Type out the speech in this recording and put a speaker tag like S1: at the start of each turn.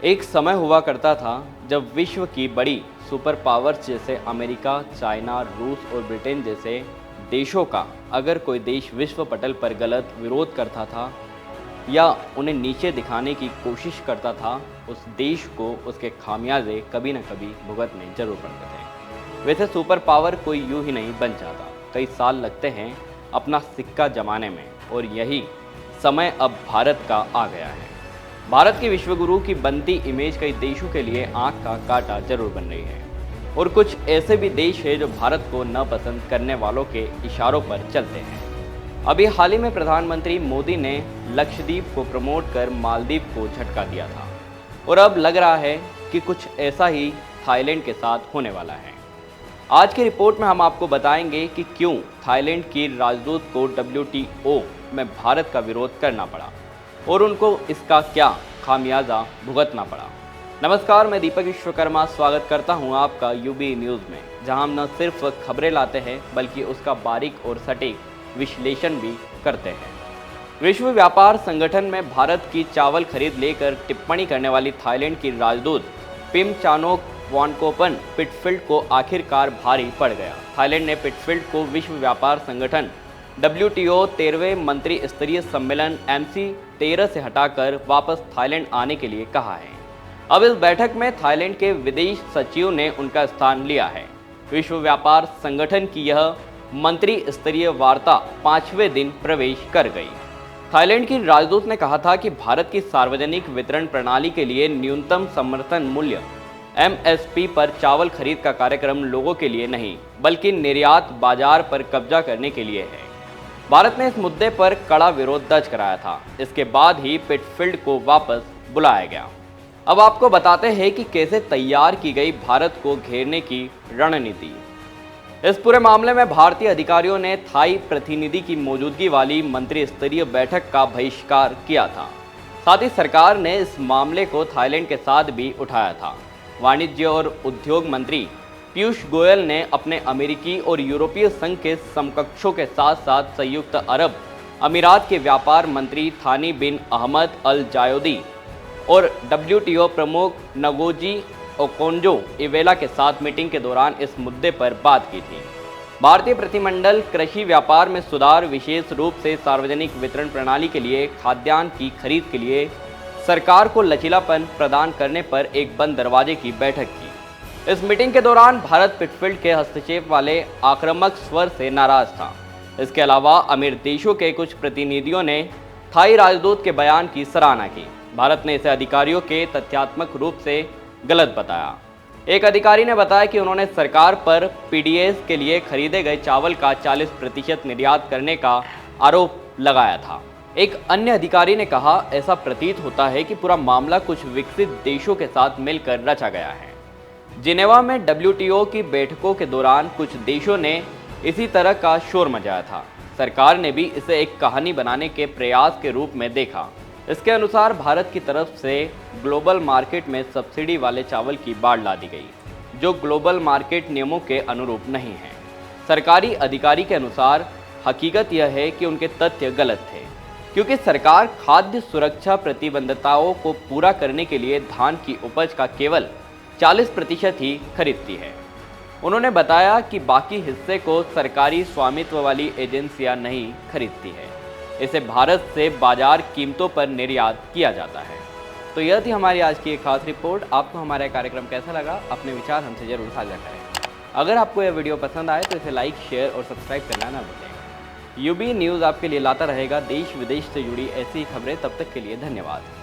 S1: एक समय हुआ करता था जब विश्व की बड़ी सुपर पावर्स जैसे अमेरिका, चाइना, रूस और ब्रिटेन जैसे देशों का अगर कोई देश विश्व पटल पर गलत विरोध करता था या उन्हें नीचे दिखाने की कोशिश करता था, उस देश को उसके खामियाजे कभी न कभी भुगतने जरूर पड़ते थे। वैसे सुपर पावर कोई यूं ही नहीं बन जाता, कई साल लगते हैं अपना सिक्का जमाने में, और यही समय अब भारत का आ गया है। भारत की विश्वगुरु की बनती इमेज कई देशों के लिए आंख का कांटा जरूर बन रही है, और कुछ ऐसे भी देश हैं जो भारत को न पसंद करने वालों के इशारों पर चलते हैं। अभी हाल ही में प्रधानमंत्री मोदी ने लक्षद्वीप को प्रमोट कर मालदीव को झटका दिया था, और अब लग रहा है कि कुछ ऐसा ही थाईलैंड के साथ होने वाला है। आज की रिपोर्ट में हम आपको बताएंगे कि क्यों थाईलैंड की राजदूत को WTO में भारत का विरोध करना पड़ा और उनको इसका क्या खामियाजा भुगतना पड़ा। नमस्कार, मैं दीपक विश्वकर्मा स्वागत करता हूं आपका UB न्यूज़ में, जहां हम न सिर्फ खबरें लाते हैं बल्कि उसका बारीक और सटीक विश्लेषण भी करते हैं। विश्व व्यापार संगठन में भारत की चावल खरीद लेकर टिप्पणी करने वाली थाईलैंड की राजदूत पिमचानोक वानकोपन पिटफील्ड को आखिरकार भारी पड़ गया। थाईलैंड ने पिटफील्ड को विश्व व्यापार संगठन WTO 13वें मंत्री स्तरीय सम्मेलन MC13 से हटाकर वापस थाईलैंड आने के लिए कहा है। अब इस बैठक में थाईलैंड के विदेश सचिव ने उनका स्थान लिया है। विश्व व्यापार संगठन की यह मंत्री स्तरीय वार्ता 5वें दिन प्रवेश कर गई। थाईलैंड की राजदूत ने कहा था कि भारत की सार्वजनिक वितरण प्रणाली के लिए न्यूनतम समर्थन मूल्य MSP पर चावल खरीद का कार्यक्रम लोगों के लिए नहीं बल्कि निर्यात बाजार पर कब्जा करने के लिए है। भारत ने इस मुद्दे पर कड़ा विरोध दर्ज कराया था। इसके बाद ही पिटफील्ड को वापस बुलाया गया। अब आपको बताते हैं कि कैसे तैयार की गई भारत को घेरने की रणनीति। इस पूरे मामले में भारतीय अधिकारियों ने थाई प्रतिनिधि की मौजूदगी वाली मंत्री स्तरीय बैठक का बहिष्कार किया था। साथ ही सरकार ने इस मामले को थाईलैंड के साथ भी उठाया था। वाणिज्य और उद्योग मंत्री पीयूष गोयल ने अपने अमेरिकी और यूरोपीय संघ के समकक्षों के साथ साथ संयुक्त अरब अमीरात के व्यापार मंत्री थानी बिन अहमद अल जायोदी और WTO प्रमुख नगोजी ओकोंजो इवेला के साथ मीटिंग के दौरान इस मुद्दे पर बात की थी। भारतीय प्रतिमंडल कृषि व्यापार में सुधार, विशेष रूप से सार्वजनिक वितरण प्रणाली के लिए खाद्यान्न की खरीद के लिए सरकार को लचीलापन प्रदान करने पर एक बंद दरवाजे की बैठक की। इस मीटिंग के दौरान भारत पिटफील्ड के हस्तक्षेप वाले आक्रामक स्वर से नाराज था। इसके अलावा अमीर देशों के कुछ प्रतिनिधियों ने थाई राजदूत के बयान की सराहना की। भारत ने इसे अधिकारियों के तथ्यात्मक रूप से गलत बताया। एक अधिकारी ने बताया कि उन्होंने सरकार पर PDS के लिए खरीदे गए चावल का 40% निर्यात करने का आरोप लगाया था। एक अन्य अधिकारी ने कहा, ऐसा प्रतीत होता है कि पूरा मामला कुछ विकसित देशों के साथ मिलकर रचा गया है। जिनेवा में WTO की बैठकों के दौरान कुछ देशों ने इसी तरह का शोर मचाया था। सरकार ने भी इसे एक कहानी बनाने के प्रयास के रूप में देखा। इसके अनुसार भारत की तरफ से ग्लोबल मार्केट में सब्सिडी वाले चावल की बाढ़ ला दी गई, जो ग्लोबल मार्केट नियमों के अनुरूप नहीं है। सरकारी अधिकारी के अनुसार हकीकत यह है कि उनके तथ्य गलत थे, क्योंकि सरकार खाद्य सुरक्षा प्रतिबद्धताओं को पूरा करने के लिए धान की उपज का केवल 40% ही खरीदती है। उन्होंने बताया कि बाकी हिस्से को सरकारी स्वामित्व वाली एजेंसियां नहीं खरीदती है। इसे भारत से बाजार कीमतों पर निर्यात किया जाता है। तो यह थी हमारी आज की एक खास रिपोर्ट। आपको हमारा कार्यक्रम कैसा लगा, अपने विचार हमसे जरूर साझा करें। अगर आपको यह वीडियो पसंद आए तो इसे लाइक, शेयर और सब्सक्राइब करना ना भूलें। UB न्यूज़ आपके लिए लाता रहेगा देश विदेश से जुड़ी ऐसी खबरें। तब तक के लिए धन्यवाद।